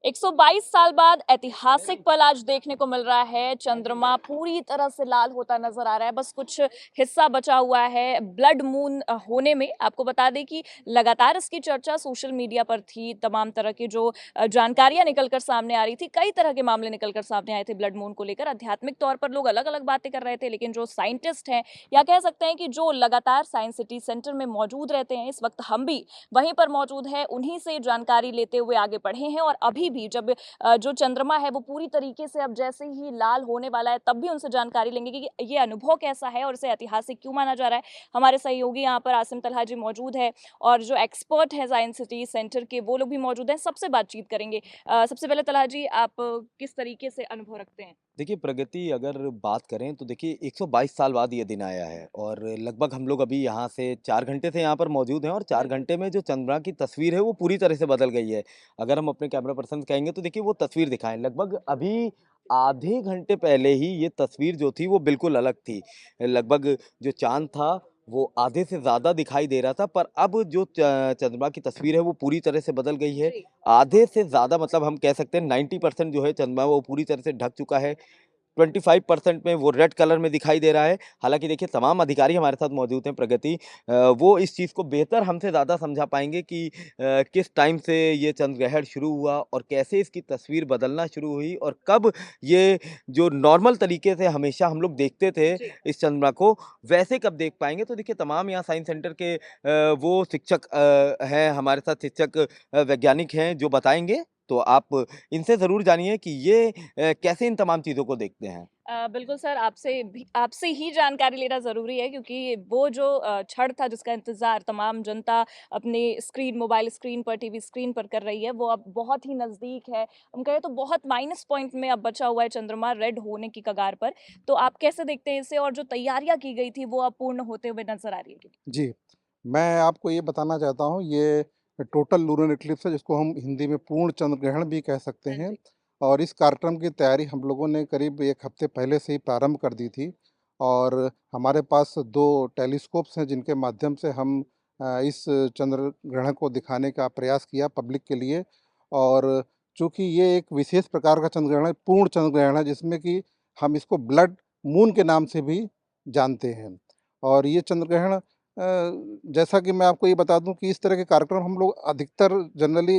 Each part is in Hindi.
122 साल बाद ऐतिहासिक पल आज देखने को मिल रहा है। चंद्रमा पूरी तरह से लाल होता नजर आ रहा है, बस कुछ हिस्सा बचा हुआ है ब्लड मून होने में। आपको बता दें कि लगातार इसकी चर्चा सोशल मीडिया पर थी। तमाम तरह की जो जानकारियां निकलकर सामने आ रही थी, कई तरह के मामले निकलकर सामने आए थे ब्लड मून को लेकर। आध्यात्मिक तौर पर लोग अलग अलग बातें कर रहे थे, लेकिन जो साइंटिस्ट हैं या कह सकते हैं कि जो लगातार साइंस सिटी सेंटर में मौजूद रहते हैं, इस वक्त हम भी वहीं पर मौजूद है, उन्हीं से जानकारी लेते हुए आगे बढ़े हैं। और अभी भी जब जो चंद्रमा है वो पूरी तरीके से अब जैसे ही लाल होने वाला है, तब भी उनसे जानकारी लेंगे कि ये अनुभव कैसा है और इसे ऐतिहासिक क्यों माना जा रहा है। हमारे सहयोगी यहाँ पर आसिम तलहा जी मौजूद है और जो एक्सपर्ट है साइंस सिटी सेंटर के, वो लोग भी मौजूद हैं। सबसे बातचीत करेंगे। सबसे पहले तलहा जी, आप किस तरीके से अनुभव रखते हैं? देखिए, प्रगति अगर बात करें तो देखिए 122 साल बाद ये दिन आया है और लगभग हम लोग अभी यहाँ से 4 घंटे से यहाँ पर मौजूद हैं और 4 बिल्कुल। घंटे में जो चंद्रमा की तस्वीर है वो पूरी तरह से बदल गई है। अगर हम अपने कैमरा पर्सन से कहेंगे तो देखिए वो तस्वीर दिखाएँ। लगभग अभी आधे घंटे पहले ही ये तस्वीर जो थी वो बिल्कुल अलग थी। लगभग जो चाँद था वो आधे से ज़्यादा दिखाई दे रहा था, पर अब जो चंद्रमा की तस्वीर है वो पूरी तरह से बदल गई है। जी। आधे से ज़्यादा मतलब हम कह सकते हैं 90% जो है चंद्रमा वो पूरी तरह से ढक चुका है। 25% में वो रेड कलर में दिखाई दे रहा है। हालाँकि देखिए तमाम अधिकारी हमारे साथ मौजूद हैं प्रगति वो इस चीज़ को बेहतर हमसे ज़्यादा समझा पाएँगे कि किस टाइम से ये चंद्रग्रहण शुरू हुआ और कैसे इसकी तस्वीर बदलना शुरू हुई और कब ये जो नॉर्मल तरीके से हमेशा हम लोग देखते थे जी। इस चंद्रमा को, वैसे कब देख पाएँगे। तो देखिए तमाम यहाँ साइंस सेंटर के वो शिक्षक हैं हमारे साथ शिक्षक वैज्ञानिक हैं जो बताएँगे। तो आप इनसे ज़रूर जानिए कि ये कैसे इन तमाम चीज़ों को देखते हैं? बिल्कुल सर, आपसे ही जानकारी लेना ज़रूरी है, क्योंकि वो जो क्षण था जिसका इंतज़ार तमाम जनता अपने स्क्रीन, मोबाइल स्क्रीन पर, टीवी स्क्रीन पर कर रही है, वो अब बहुत ही नज़दीक है। हम कहें तो बहुत माइनस पॉइंट में अब बचा हुआ है चंद्रमा रेड होने की कगार पर। तो आप कैसे देखते हैं इसे, और जो तैयारियाँ की गई थी वो अब पूर्ण होते हुए नज़र आ रही है? जी, मैं आपको ये बताना चाहता हूँ, ये टोटल लूनर इक्लिप्स है, जिसको हम हिंदी में पूर्ण चंद्र ग्रहण भी कह सकते हाँ हैं। जी। और इस कार्यक्रम की तैयारी हम लोगों ने करीब 1 हफ्ते पहले से ही प्रारंभ कर दी थी और हमारे पास 2 टेलीस्कोप्स हैं, जिनके माध्यम से हम इस चंद्र ग्रहण को दिखाने का प्रयास किया पब्लिक के लिए। और चूँकि ये एक विशेष प्रकार का चंद्र ग्रहण है, पूर्ण चंद्र ग्रहण है, जिसमें कि हम इसको ब्लड मून के नाम से भी जानते हैं। और ये चंद्र ग्रहण जैसा कि मैं आपको ये बता दूँ कि इस तरह के कार्यक्रम हम लोग अधिकतर जनरली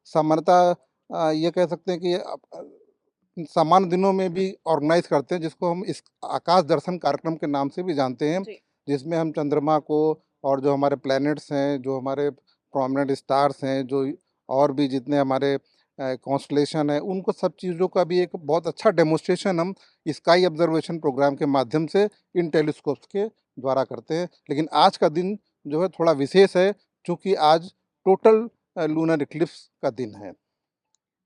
सामान्यतः ये कह सकते हैं कि सामान्य दिनों में भी ऑर्गेनाइज़ करते हैं, जिसको हम इस आकाश दर्शन कार्यक्रम के नाम से भी जानते हैं, जी। जिसमें हम चंद्रमा को और जो हमारे प्लैनेट्स हैं, जो हमारे प्रोमिनेंट स्टार्स हैं, जो और भी जितने हमारे कॉन्स्टेलेशन है, उनको सब चीज़ों का भी एक बहुत अच्छा डेमोंस्ट्रेशन हम स्काई ऑब्जर्वेशन प्रोग्राम के माध्यम से इन टेलीस्कोप्स के द्वारा करते हैं। लेकिन आज का दिन जो है थोड़ा विशेष है, चूँकि आज टोटल लूनर इक्लिप्स का दिन है।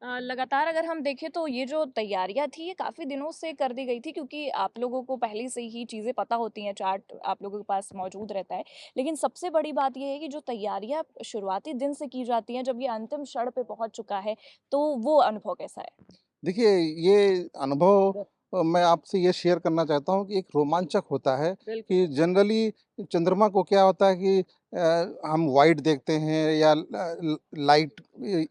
लगातार अगर हम देखें तो ये जो तैयारियां थी, ये काफ़ी दिनों से कर दी गई थी, क्योंकि आप लोगों को पहले से ही चीज़ें पता होती हैं, चार्ट आप लोगों के पास मौजूद रहता है। लेकिन सबसे बड़ी बात ये है कि जो तैयारियां शुरुआती दिन से की जाती हैं, जब ये अंतिम क्षण पे पहुंच चुका है, तो वो अनुभव कैसा है? देखिए, ये अनुभव मैं आपसे ये शेयर करना चाहता हूँ कि एक रोमांचक होता है बिल्कुल। कि जनरली चंद्रमा को क्या होता है कि हम वाइट देखते हैं या लाइट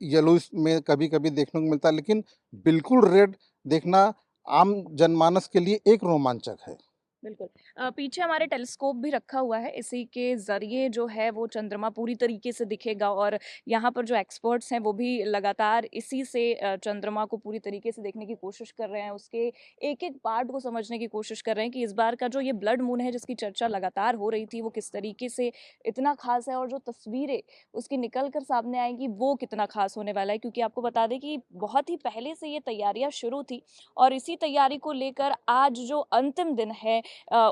येलोइश में कभी-कभी देखने को मिलता है, लेकिन बिल्कुल रेड देखना आम जनमानस के लिए एक रोमांचक है। बिल्कुल। पीछे हमारे टेलीस्कोप भी रखा हुआ है, इसी के ज़रिए जो है वो चंद्रमा पूरी तरीके से दिखेगा। और यहाँ पर जो एक्सपर्ट्स हैं वो भी लगातार इसी से चंद्रमा को पूरी तरीके से देखने की कोशिश कर रहे हैं, उसके एक-एक पार्ट को समझने की कोशिश कर रहे हैं कि इस बार का जो ये ब्लड मून है जिसकी चर्चा लगातार हो रही थी, वो किस तरीके से इतना ख़ास है, और जो तस्वीरें उसकी निकल कर सामने आएँगी वो कितना ख़ास होने वाला है। क्योंकि आपको बता दें कि बहुत ही पहले से ये तैयारियाँ शुरू थी, और इसी तैयारी को लेकर आज जो अंतिम दिन है,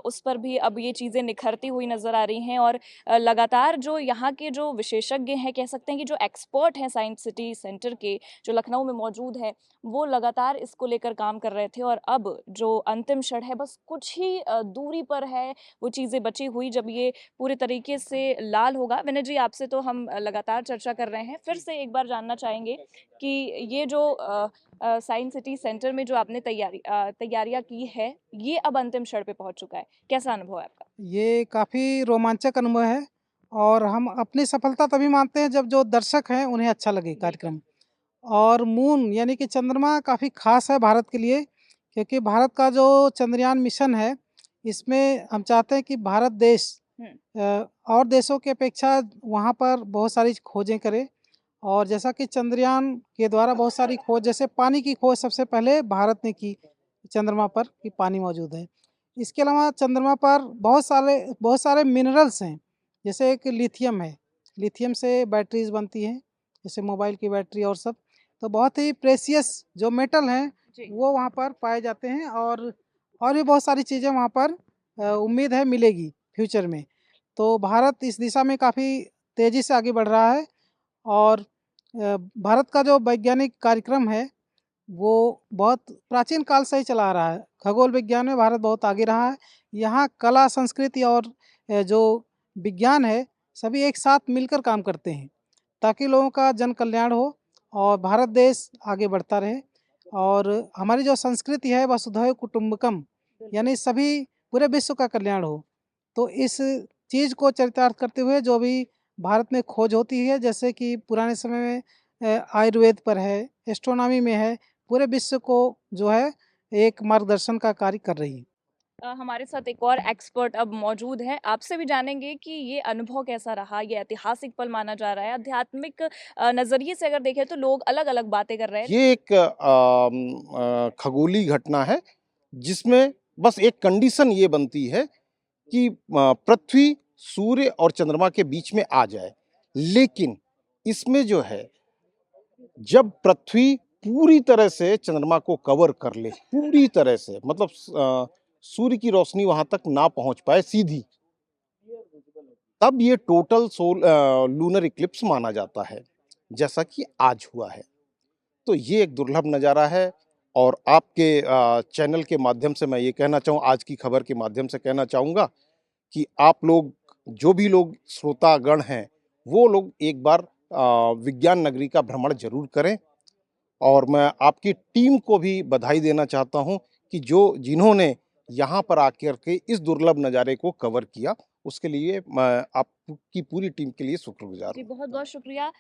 उस पर भी अब ये चीज़ें निखरती हुई नज़र आ रही हैं। और लगातार जो यहाँ के जो विशेषज्ञ हैं, कह सकते हैं कि जो एक्सपर्ट हैं साइंस सिटी सेंटर के, जो लखनऊ में मौजूद है, वो लगातार इसको लेकर काम कर रहे थे। और अब जो अंतिम क्षण है, बस कुछ ही दूरी पर है वो चीज़ें बची हुई, जब ये पूरे तरीके से लाल होगा। विनय जी, आपसे तो हम लगातार चर्चा कर रहे हैं, फिर से एक बार जानना चाहेंगे कि ये जो साइंस सिटी सेंटर में जो आपने तैयारियाँ की है, ये अब अंतिम क्षण पे पहुँच चुका है। कैसा अनुभव है आपका? ये काफ़ी रोमांचक अनुभव है और हम अपनी सफलता तभी मानते हैं जब जो दर्शक हैं उन्हें अच्छा लगे बिल्कुल। कार्यक्रम। और मून यानी कि चंद्रमा काफ़ी ख़ास है भारत के लिए, क्योंकि भारत का जो चंद्रयान मिशन है, इसमें हम चाहते हैं कि भारत देश और देशों की अपेक्षा वहाँ पर बहुत सारी खोजें करे। और जैसा कि चंद्रयान के द्वारा बहुत सारी खोज, जैसे पानी की खोज सबसे पहले भारत ने की चंद्रमा पर, कि पानी मौजूद है। इसके अलावा चंद्रमा पर बहुत सारे मिनरल्स हैं, जैसे एक लिथियम है, लिथियम से बैटरीज बनती हैं, जैसे मोबाइल की बैटरी और सब। तो बहुत ही प्रेशियस जो मेटल हैं जी। वो वहाँ पर पाए जाते हैं, और भी बहुत सारी चीज़ें वहाँ पर उम्मीद है मिलेगी फ्यूचर में। तो भारत इस दिशा में काफ़ी तेज़ी से आगे बढ़ रहा है। और भारत का जो वैज्ञानिक कार्यक्रम है वो बहुत प्राचीन काल से ही चला आ रहा है। खगोल विज्ञान में भारत बहुत आगे रहा है। यहाँ कला, संस्कृति और जो विज्ञान है, सभी एक साथ मिलकर काम करते हैं, ताकि लोगों का जन कल्याण हो और भारत देश आगे बढ़ता रहे। और हमारी जो संस्कृति है वसुधैव कुटुम्बकम, यानी सभी पूरे विश्व का कल्याण हो। तो इस चीज़ को चरितार्थ करते हुए जो भी भारत में खोज होती है, जैसे कि पुराने समय में आयुर्वेद पर है, एस्ट्रोनॉमी में है, पूरे विश्व को जो है एक मार्गदर्शन का कार्य कर रही है। हमारे साथ एक और एक्सपर्ट अब मौजूद हैं। आपसे भी जानेंगे कि ये अनुभव कैसा रहा? ये ऐतिहासिक पल माना जा रहा है। आध्यात्मिक नज़रिए से अगर देखें तो लोग अलग-अलग बातें कर रहे हैं। ये एक खगोलीय घटना है जिसमें बस एक कंडीशन ये बनती है कि पृथ्वी, सूर्य और चंद्रमा के बीच में आ जाए। लेकिन इसमें जो है, जब पृथ्वी पूरी तरह से चंद्रमा को कवर कर ले, पूरी तरह से, मतलब सूर्य की रोशनी वहां तक ना पहुंच पाए सीधी, तब ये टोटल लूनर इक्लिप्स माना जाता है, जैसा कि आज हुआ है। तो ये एक दुर्लभ नज़ारा है। और आपके चैनल के माध्यम से मैं ये कहना चाहूँ, आज की खबर के माध्यम से कहना चाहूँगा कि आप लोग, जो भी लोग श्रोतागण हैं, वो लोग एक बार विज्ञान नगरी का भ्रमण जरूर करें। और मैं आपकी टीम को भी बधाई देना चाहता हूँ कि जिन्होंने यहाँ पर आकर के इस दुर्लभ नज़ारे को कवर किया, उसके लिए मैं आपकी पूरी टीम के लिए शुक्रगुजार जी, हूँ। बहुत-बहुत शुक्रिया।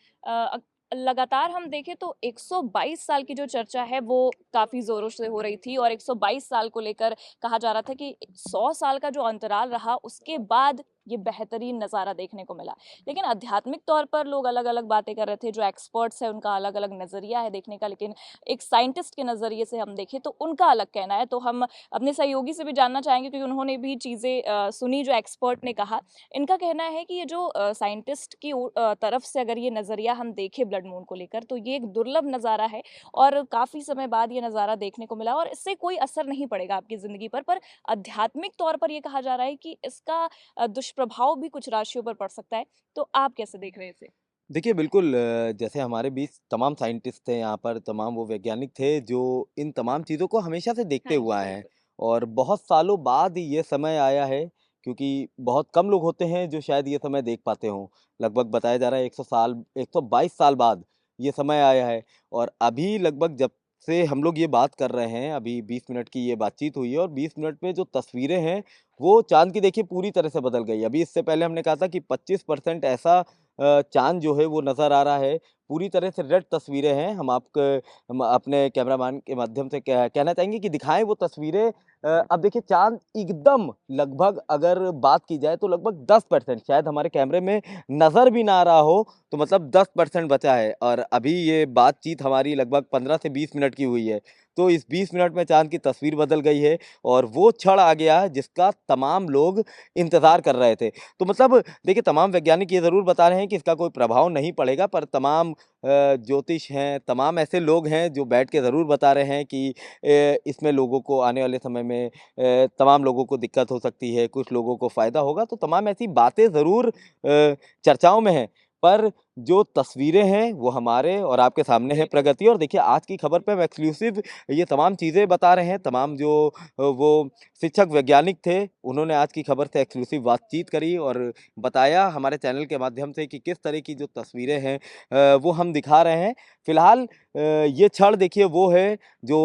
लगातार हम देखें तो 122 साल की जो चर्चा है वो काफ़ी ज़ोरों से हो रही थी और 122 साल को लेकर कहा जा रहा था कि 100 साल का जो अंतराल रहा उसके बाद ये बेहतरीन नज़ारा देखने को मिला। लेकिन आध्यात्मिक तौर पर लोग अलग-अलग बातें कर रहे थे, जो एक्सपर्ट्स हैं उनका अलग-अलग नज़रिया है देखने का, लेकिन एक साइंटिस्ट के नज़रिए से हम देखें तो उनका अलग कहना है। तो हम अपने सहयोगी से भी जानना चाहेंगे क्योंकि उन्होंने भी चीज़ें सुनी जो एक्सपर्ट ने कहा। इनका कहना है कि ये जो साइंटिस्ट की तरफ से अगर ये नज़रिया हम देखें ब्लड मून को लेकर तो ये एक दुर्लभ नज़ारा है और काफ़ी समय बाद ये नज़ारा देखने को मिला और इससे कोई असर नहीं पड़ेगा आपकी ज़िंदगी पर आध्यात्मिक तौर पर ये कहा जा रहा है कि इसका दुष्प्रभाव भी कुछ राशियों पर पड़ सकता है। तो आप कैसे देख रहे हैं इसे? देखिए, बिल्कुल जैसे हमारे बीच तमाम साइंटिस्ट थे यहाँ पर, तमाम वो वैज्ञानिक थे जो इन तमाम चीज़ों को हमेशा से देखते हाँ हुए जी, आए हैं बिल्कुल। और बहुत सालों बाद ये समय आया है, क्योंकि बहुत कम लोग होते हैं जो शायद ये समय देख पाते हों। लगभग बताया जा रहा है 122 साल बाद ये समय आया है और अभी लगभग जब से हम लोग ये बात कर रहे हैं, अभी 20 मिनट की ये बातचीत हुई है और 20 मिनट में जो तस्वीरें हैं, वो चाँद की देखिए पूरी तरह से बदल गई। अभी इससे पहले हमने कहा था कि 25% ऐसा चाँद जो है वो नज़र आ रहा है, पूरी तरह से रेड तस्वीरें हैं। हम अपने कैमरामैन के माध्यम से कहना चाहेंगे कि दिखाएँ वो तस्वीरें। अब देखिए चाँद एकदम लगभग अगर बात की जाए तो लगभग 10% शायद हमारे कैमरे में नज़र भी ना आ रहा हो, तो मतलब 10% बचा है और अभी ये बातचीत हमारी लगभग 15 से 20 मिनट की हुई है। तो इस 20 मिनट में चाँद की तस्वीर बदल गई है और वो क्षण आ गया है जिसका तमाम लोग इंतज़ार कर रहे थे। तो मतलब देखिए तमाम वैज्ञानिक ये ज़रूर बता रहे हैं कि इसका कोई प्रभाव नहीं पड़ेगा, पर तमाम ज्योतिष हैं, तमाम ऐसे लोग हैं जो बैठ के ज़रूर बता रहे हैं कि इसमें लोगों को आने वाले समय में तमाम लोगों को दिक्कत हो सकती है, कुछ लोगों को फ़ायदा होगा, तो तमाम ऐसी बातें ज़रूर चर्चाओं में हैं। पर जो तस्वीरें हैं वो हमारे और आपके सामने है प्रगति और देखिए आज की खबर पे हम एक्सक्लूसिव ये तमाम चीज़ें बता रहे हैं, तमाम जो वो शिक्षक वैज्ञानिक थे, उन्होंने आज की खबर से एक्सक्लूसिव बातचीत करी और बताया हमारे चैनल के माध्यम से कि किस तरह की जो तस्वीरें हैं वो हम दिखा रहे हैं। फ़िलहाल ये क्षण देखिए वो है जो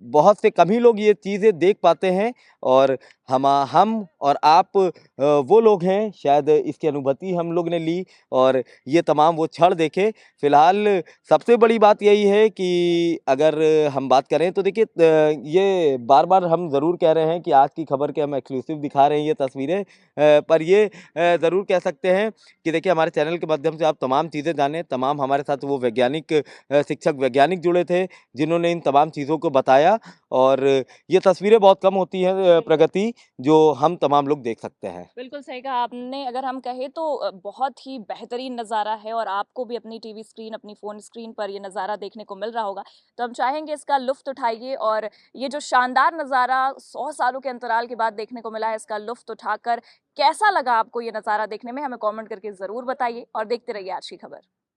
बहुत से कम ही लोग ये चीज़ें देख पाते हैं और हम और आप वो लोग हैं शायद इसकी अनुभूति हम लोग ने ली और ये तमाम वो क्षण देखें। फिलहाल सबसे बड़ी बात यही है कि अगर हम बात करें तो देखिए ये बार-बार हम ज़रूर कह रहे हैं कि आज की खबर के हम एक्सक्लूसिव दिखा रहे हैं ये तस्वीरें, पर ये ज़रूर कह सकते हैं कि देखिए हमारे चैनल के माध्यम से आप तमाम चीज़ें जानें, तमाम हमारे साथ वो वैज्ञानिक शिक्षक वैज्ञानिक जुड़े थे, जिन्होंने इन तमाम चीज़ों को बताया और ये तस्वीरें बहुत कम होती हैं प्रगति, जो हम तमाम लोग देख सकते हैं। बिल्कुल सही कहा आपने। अगर हम कहें तो बहुत ही बेहतरीन नज़ारा है और आपको भी अपनी टीवी स्क्रीन, अपनी फ़ोन स्क्रीन पर ये नज़ारा देखने को मिल रहा होगा। तो हम चाहेंगे इसका लुत्फ़ उठाइए और ये जो शानदार नज़ारा 100 सालों के अंतराल के बाद देखने को मिला है, इसका लुत्फ़ उठाकर कैसा लगा आपको ये नज़ारा देखने में? हमें कमेंट करके ज़रूर बताइए और देखते रहिए आज की खबर।